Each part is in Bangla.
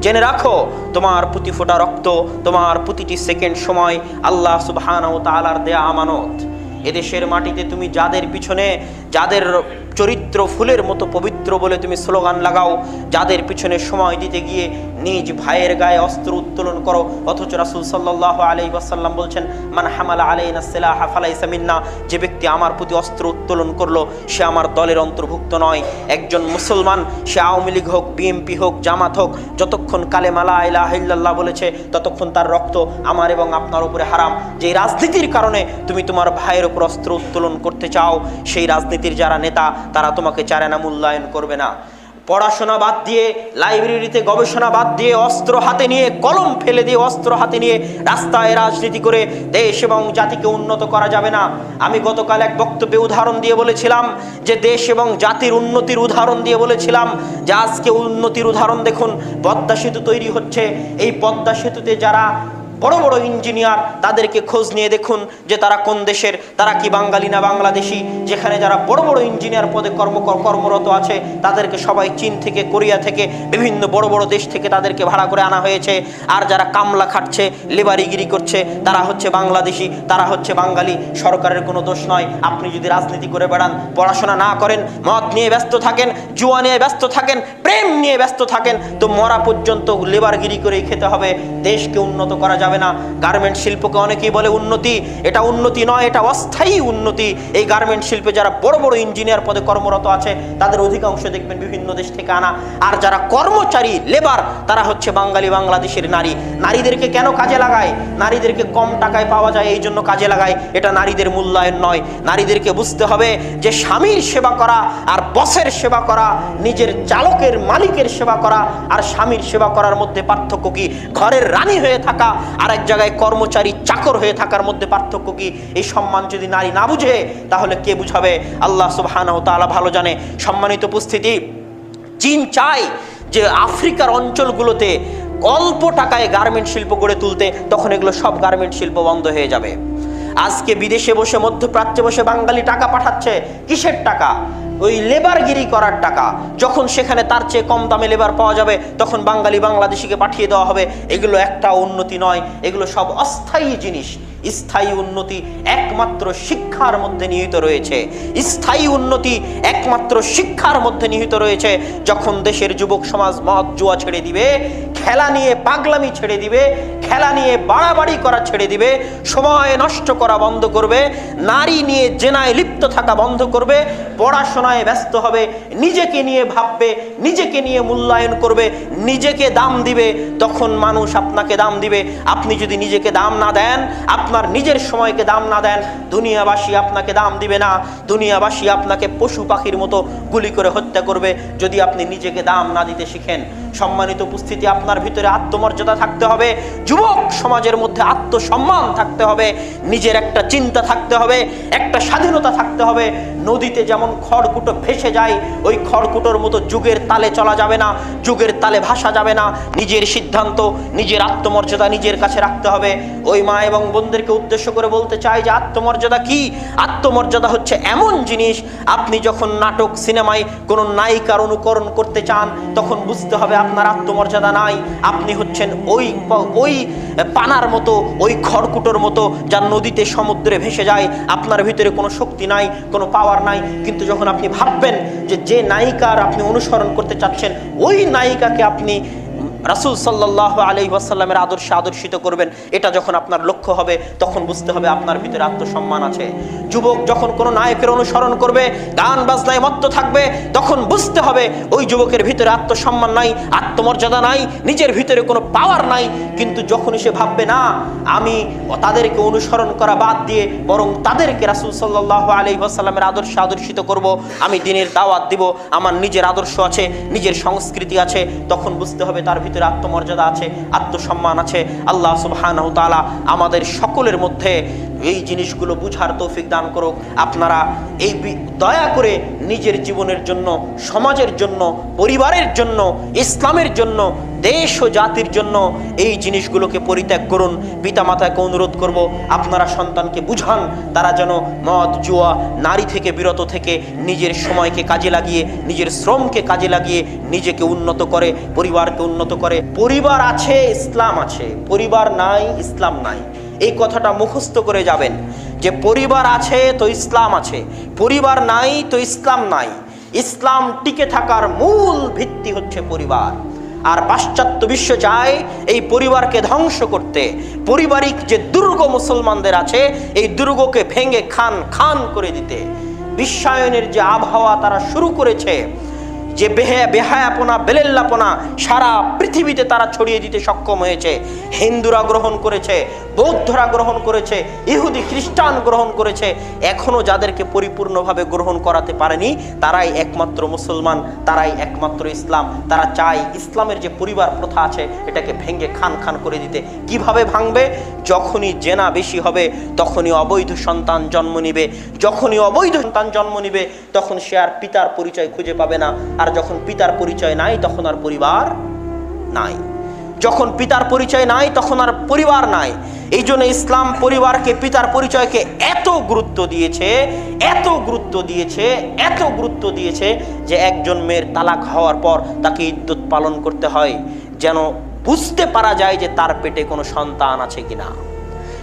জেনে রাখো, তোমার প্রতি ফোঁটা রক্ত, তোমার প্রতিটি সেকেন্ড সময় আল্লাহ সুবহানাহু ওয়া তাআলার দেয়া আমানত। এদেশের মাটিতে তুমি যাদের পিছনে, যাদের চরিত্র ফুলের মতো পবিত্র বলে তুমি স্লোগান লাগাও, যাদের পিছনে সময় দিতে গিয়ে নিজ ভাইয়ের গায়ে অস্ত্র উত্তোলন করো, অথচ রাসূল সাল্লাল্লাহু আলাইহি ওয়াসাল্লাম বলছেন, মান হামালা আলাইনা সিলাহা ফালাইসা মিন্না, যে ব্যক্তি আমার প্রতি অস্ত্র উত্তোলন করলো সে আমার দলের অন্তর্ভুক্ত নয়। একজন মুসলমান, সে আওয়ামী লীগ হোক, বিএনপি হোক, জামাত হোক, যতক্ষণ কালেমা লা ইলাহা ইল্লাল্লাহ বলেছে ততক্ষণ তার রক্ত আমার এবং আপনার উপরে হারাম। যে রাজনীতির কারণে তুমি তোমার ভাইয়ের উপর অস্ত্র উত্তোলন করতে চাও, সেই রাজনীতির যারা নেতা তারা তোমাকে চারানা মূল্যায়ন করবে না। পড়াশোনা বাদ দিয়ে, লাইব্রেরিতে গবেষণা বাদ দিয়ে, অস্ত্র হাতে নিয়ে, কলম ফেলে দিয়ে অস্ত্র হাতে নিয়ে রাস্তায় রাজনীতি করে দেশ এবং জাতিকে উন্নত করা যাবে না। আমি গতকাল এক বক্তব্যে উদাহরণ দিয়ে বলেছিলাম যে দেশ এবং জাতির উন্নতির উদাহরণ দিয়ে বলেছিলাম যে আজকে উন্নতির উদাহরণ দেখুন, পদ্মা সেতু তৈরি হচ্ছে। এই পদ্মা সেতুতে যারা বড় বড় ইঞ্জিনিয়ার, তাদেরকে খোঁজ নিয়ে দেখুন যে তারা কোন দেশের, তারা কি বাঙালি না বাংলাদেশি। যেখানে যারা বড় বড় ইঞ্জিনিয়ার পদে কর্মরত আছে তাদেরকে সবাই চীন থেকে, কোরিয়া থেকে, বিভিন্ন বড় বড় দেশ থেকে তাদেরকে ভাড়া করে আনা হয়েছে। আর যারা কামলা খাটছে, লেবারিগিরি করছে, তারা হচ্ছে বাংলাদেশি, তারা হচ্ছে বাঙালি। সরকারের কোনো দোষ নয়। আপনি যদি রাজনীতি করে বেড়ান, পড়াশোনা না করেন, মদ নিয়ে ব্যস্ত থাকেন, জুয়া নিয়ে ব্যস্ত থাকেন, প্রেম নিয়ে ব্যস্ত থাকেন, তো মরা পর্যন্ত লেবারগিরি করেই খেতে হবে। দেশকে উন্নত করা যাবে না। গার্মেন্ট শিল্পকে অনেকেই বলে উন্নতি, এটা উন্নতি নয়, এটা অস্থায়ী উন্নতি। এই গার্মেন্ট শিল্পে যারা বড় বড় ইঞ্জিনিয়ার পদে কর্মরত আছে তাদের অধিকাংশ দেখবেন বিভিন্ন দেশ থেকে আনা। আর যারা কর্মচারী, লেবার, তারা হচ্ছে বাঙালি, বাংলাদেশের নারী। নারীদেরকে কেন কাজে লাগায়? নারীদেরকে কম টাকায় পাওয়া যায় এই জন্য কাজে লাগায়। এটা নারীদের মূল্যায়ন নয়। নারীদেরকে বুঝতে হবে যে স্বামীর সেবা করা আর বসের সেবা করা, নিজের চালকের, মালিকের সেবা করা আর স্বামীর সেবা করার মধ্যে পার্থক্য কি? ঘরের রানী হয়ে থাকা আর এক জায়গায় কর্মচারী, চাকর হয়ে থাকার মধ্যে পার্থক্য কি? এই সম্মান যদি নারী না বুঝে তাহলে কে বুঝাবে? আল্লাহ সুবহানাহু ওয়া তাআলা ভালো জানে। সম্মানিত উপস্থিতি, চীন চায় যে আফ্রিকার অঞ্চলগুলোতে অল্প টাকায় গার্মেন্ট শিল্প গড়ে তুলতে, তখন এগুলো সব গার্মেন্ট শিল্প বন্ধ হয়ে যাবে। আজকে বিদেশে বসে, মধ্যপ্রাচ্যে বসে বাঙালি টাকা পাঠাচ্ছে। কিসের টাকা? ওই লেবারগিরি করার টাকা। যখন সেখানে তার চেয়ে কম দামে লেবার পাওয়া যাবে তখন বাঙালি, বাংলাদেশিকে পাঠিয়ে দেওয়া হবে। এগুলো একটা উন্নতি নয়, এগুলো সব অস্থায়ী জিনিস। স্থায়ী উন্নতি একমাত্র শিক্ষার মধ্যে নিহিত রয়েছে। স্থায়ী উন্নতি একমাত্র শিক্ষার মধ্যে নিহিত রয়েছে। যখন দেশের যুবক সমাজ মদ জুয়া ছেড়ে দিবে, খেলা নিয়ে পাগলামি ছেড়ে দিবে, খেলা নিয়ে বাড়াবাড়ি করা ছেড়ে দিবে, সময় নষ্ট করা বন্ধ করবে, নারী নিয়ে জেনায় লিপ্ত থাকা বন্ধ করবে, পড়াশোনায় ব্যস্ত হবে, নিজেকে নিয়ে ভাববে, নিজেকে নিয়ে মূল্যায়ন করবে, নিজেকে দাম দিবে, তখন মানুষ আপনাকে দাম দিবে। আপনি যদি নিজেকে দাম না দেন, আপনার নিজের সময়কে দাম না দেন, দুনিয়াবাসী আপনাকে দাম দিবে না। দুনিয়াবাসী আপনাকে পশু পাখির মতো গুলি করে হত্যা করবে যদি আপনি নিজেকে দাম না দিতে শিখেন। সম্মানিত উপস্থিতি, আপনার ভিতরে আত্মমর্যাদা থাকতে হবে, যুবক সমাজের মধ্যে আত্মসম্মান থাকতে হবে, নিজের একটা চিন্তা থাকতে হবে, একটা স্বাধীনতা থাকতে হবে। নদীতে যেমন খড়কুটো ভেসে যায়, ওই খড়কুটোর মতো যুগের তালে চলা যাবে না, যুগের তালে ভাসা যাবে না। নিজের সিদ্ধান্ত, নিজের আত্মমর্যাদা নিজের কাছে রাখতে হবে। ওই মা এবং বোনদেরকে উদ্দেশ্য করে বলতে চাই যে আত্মমর্যাদা কি? আত্মমর্যাদা হচ্ছে এমন জিনিস, আপনি যখন নাটক, সিনেমায় কোনো নায়িকার অনুকরণ করতে চান তখন বুঝতে হবে আপনার আত্মমর্যাদা নাই। আপনি হচ্ছেন ওই পানার মতো, ওই খড়কুটোর মতো যা নদীতে, সমুদ্রে ভেসে যায়। আপনার ভিতরে কোনো শক্তি নাই, কোনো পাওয়ার নাই। কিন্তু যখন আপনি ভাববেন যে নায়িকার আপনি অনুসরণ করতে চাচ্ছেন, ওই নায়িকাকে আপনি রাসূল সাল্লাল্লাহু আলাইহি ওয়াসাল্লামের আদর্শে আদর্শিত করবেন, এটা যখন আপনার লক্ষ্য হবে তখন বুঝতে হবে আপনার ভিতরে আত্মসম্মান আছে। যুবক যখন কোনো নায়কের অনুসরণ করবে, গান বাজনায় মত্ত থাকবে, তখন বুঝতে হবে ওই যুবকের ভিতরে আত্মসম্মান নাই, আত্মমর্যাদা নাই, নিজের ভিতরে কোনো পাওয়ার নাই। কিন্তু যখনই সে ভাববে না আমি তাদেরকে অনুসরণ করা বাদ দিয়ে বরং তাদেরকে রাসূল সাল্লাল্লাহু আলাইহি ওয়াসাল্লামের আদর্শে আদর্শিত করব, আমি দ্বীনের দাওয়াত দিব, আমার নিজের আদর্শ আছে, নিজের সংস্কৃতি আছে, তখন বুঝতে হবে তার ভিতরে আত্মমর্যাদা আছে, আত্মসম্মান আছে। আল্লাহ সুবহানাহু ওয়া তাআলা আমাদের সকলের মধ্যে এই জিনিসগুলো বুঝার তৌফিক দান করুক। আপনারা এই দয়া করে নিজের জীবনের জন্য, সমাজের জন্য, পরিবারের জন্য, ইসলামের জন্য দেশ ও জাতির জন্য এই জিনিসগুলোকে পরিত্যাগ করুন। পিতামাতাকে অনুরোধ করব, আপনারা সন্তানকে বুঝান তারা যেন মদ, জুয়া, নারী থেকে বিরত থেকে নিজের সময়কে কাজে লাগিয়ে, নিজের শ্রমকে কাজে লাগিয়ে নিজেকে উন্নত করে, পরিবারকে উন্নত করে। পরিবার আছে, ইসলাম আছে, পরিবার নাই, ইসলাম নাই। এই কথাটা মুখস্থ করে যাবেন যে পরিবার আছে তো ইসলাম আছে, পরিবার নাই তো ইসলাম নাই। ইসলাম টিকে থাকার মূল ভিত্তি হচ্ছে পরিবার। আর পাশ্চাত্য বিশ্ব চায় এই পরিবারকে ধ্বংস করতে। পারিবারিক যে দুর্গ মুসলমানদের আছে, এই দুর্গকে ভেঙে খান খান করে দিতে। বিশ্বায়নের যে আবহাওয়া তারা শুরু করেছে, যে বেহায়াপনা, বেলেল্লাপনা সারা পৃথিবীতে তারা ছড়িয়ে দিতে সক্ষম হয়েছে। হিন্দুরা গ্রহণ করেছে, বৌদ্ধরা গ্রহণ করেছে, ইহুদি খ্রিস্টান গ্রহণ করেছে। এখনো যাদেরকে পরিপূর্ণভাবে গ্রহণ করাতে পারেনি তারাই একমাত্র মুসলমান, তারাই একমাত্র ইসলাম। তারা চায় ইসলামের যে পরিবার প্রথা আছে এটাকে ভেঙে খান খান করে দিতে। কিভাবে ভাঙবে? যখনই জেনা বেশি হবে তখনই অবৈধ সন্তান জন্ম নিবে, যখনই অবৈধ সন্তান জন্ম নিবে তখন সে আর পিতার পরিচয় খুঁজে পাবে না। আর যখন পিতার পরিচয় নাই তখন আর পরিবার নাই, যখন পিতার পরিচয় নাই তখন আর পরিবার নাই। এই জন্য ইসলাম পরিবারকে, পিতার পরিচয়কে এত গুরুত্ব দিয়েছে, এত গুরুত্ব দিয়েছে, এত গুরুত্ব দিয়েছে যে একজন মেয়ের তালাক হওয়ার পর তাকে ইদ্যত পালন করতে হয় যেন বুঝতে পারা যায় যে তার পেটে কোনো সন্তান আছে কিনা।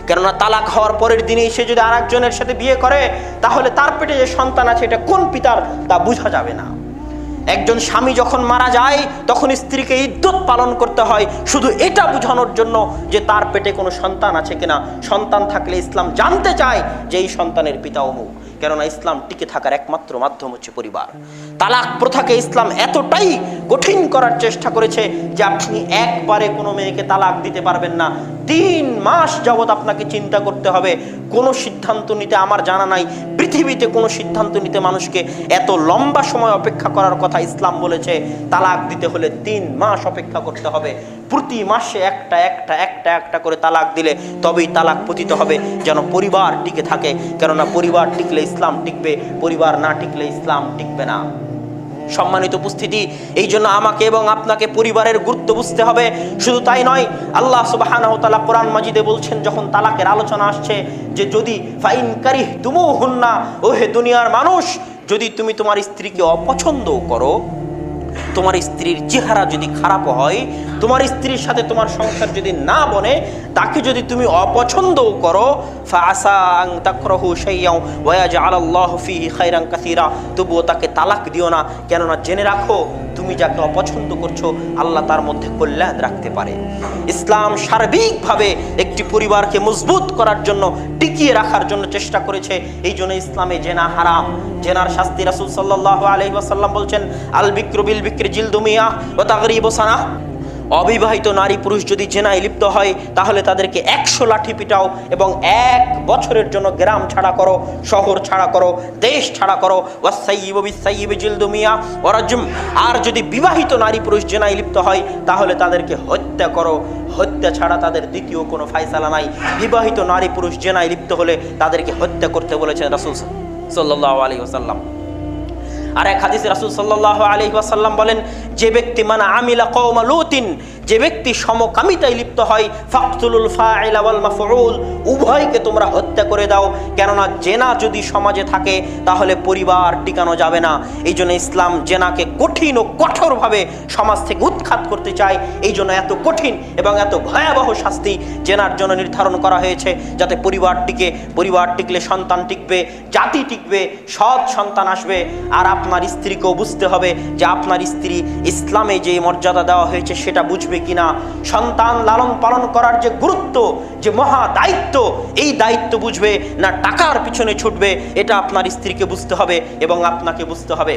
কেননা তালাক হওয়ার পরের দিনেই সে যদি আরেকজনের সাথে বিয়ে করে তাহলে তার পেটে যে সন্তান আছে এটা কোন পিতার তা বোঝা যাবে না। একজন স্বামী যখন মারা যায় তখন স্ত্রীকে ইদ্যত পালন করতে হয় শুধু এটা বোঝানোর জন্য যে তার পেটে কোনো সন্তান আছে কিনা। সন্তান থাকলে ইসলাম জানতে চায় যে এই সন্তানের পিতা অমুক। কেননা ইসলাম টিকে থাকার একমাত্র মাধ্যম হচ্ছে পরিবার। তালাক প্রথাকে ইসলাম এতটাই কঠিন করার চেষ্টা করেছে যে আপনি একবারে কোনো মেয়েকে তালাক দিতে পারবেন না। 3 মাস যাবৎ আপনাকে চিন্তা করতে হবে। কোনো সিদ্ধান্ত নিতে আমার জানা নাই পৃথিবীতে কোনো সিদ্ধান্ত নিতে মানুষকে এত লম্বা সময় অপেক্ষা করার কথা ইসলাম বলেছে। তালাক দিতে হলে 3 মাস অপেক্ষা করতে হবে। প্রতি মাসে একটা একটা একটা একটা করে তালাক দিলে তবেই তালাক পতিত হবে, যেন পরিবার টিকে থাকে। কেননা পরিবার টিকলে ইসলাম টিকবে, পরিবার না টিকলে ইসলাম টিকবে না। সম্মানিত উপস্থিতি, এই জন্য আমাকে এবং আপনাকে পরিবারের গুরুত্ব বুঝতে হবে। শুধু তাই নয়, আল্লাহ সুবহানাহু ওয়া তাআলা কোরআন মাজিদে বলছেন যখন তালাকের আলোচনা আসছে যে যদি ফাইন কারিহতুমুহুন্না, ও হে দুনিয়ার মানুষ, যদি তুমি তোমার স্ত্রীকে অপছন্দ করো, তোমার স্ত্রীর চেহারা যদি খারাপ হয়, তোমার স্ত্রীর সাথে তোমার সংসার যদি না বনে, তাকে যদি তুমি অপছন্দ করো, ফাআসা আন তাকরাহু শাইআন ওয়া ইয়াজআলাল্লাহু ফীহি খায়রান কাসীরা, তবুও তাকে তালাক দিও না। কেননা জেনে রাখো তুমি যাকে অপছন্দ করছো আল্লাহ তার মধ্যে কল্যাণ রাখতে পারে। ইসলাম সার্বিকভাবে একটি পরিবারকে মজবুত করার জন্য, টিকিয়ে রাখার জন্য চেষ্টা করেছে। এই জন্য ইসলামে জেনা হারাম। জেনার শাস্তি রাসূল সাল্লাল্লাহু আলাইহি ওয়াসাল্লাম বলছেন আল বিক্রু বিল বিক্রি জিলদু মিয়াহ ওয়া তাগরিবু সানাহ। অবিবাহিত নারী পুরুষ যদি জেনায় লিপ্ত হয় তাহলে তাদেরকে 100 লাঠি পিটাও এবং 1 বছরের জন্য গ্রাম ছাড়া করো, শহর ছাড়া করো, দেশ ছাড়া করো। ওয়াসাইয়্যিবু বিসাইয়্যিবি জিলদু মিয়া ওয়া রাজম। আর যদি বিবাহিত নারী পুরুষ জেনায় লিপ্ত হয় তাহলে তাদেরকে হত্যা করো। হত্যা ছাড়া তাদের দ্বিতীয় কোনো ফায়সালা নাই। বিবাহিত নারী পুরুষ জেনায় লিপ্ত হলে তাদেরকে হত্যা করতে বলেছেন রাসূল সাল্লাল্লাহু আলাইহি ওয়াসাল্লাম। আর এক হাদিসে রাসূল সাল্লাল্লাহু আলাইহি ওয়াসাল্লাম বলেন, যে ব্যক্তি মানা আমিলা কওমা লুতিন, যে ব্যক্তি সমকামিতায় লিপ্ত হয়, ফাকতুলুল ফাইলা ওয়াল মাফউল, উভয়কে তোমরা হত্যা করে দাও। কেননা জেনা যদি সমাজে থাকে তাহলে পরিবার টিকানো যাবে না। এই জন্য ইসলাম জেনাকে কঠিন ও কঠোরভাবে সমাজ থেকে উৎখাত করতে চায়। এই জন্য এত কঠিন এবং এত ভয়াবহ শাস্তি জেনার জন্য নির্ধারণ করা হয়েছে, যাতে পরিবার টিকে। পরিবার টিকলে সন্তান টিকবে, জাতি টিকবে, সৎ সন্তান আসবে। আর আপনার স্ত্রীকেও বুঝতে হবে যে আপনার স্ত্রী ইসলামে যে মর্যাদা দেওয়া হয়েছে সেটা বুঝবে কিনা। সন্তান লালন পালন করার যে গুরুত্ব, যে মহা দায়িত্ব, এই দায়িত্ব বুঝবে না টাকার পিছনে ছুটবে, এটা আপনার স্ত্রীকে বুঝতে হবে এবং আপনাকে বুঝতে হবে।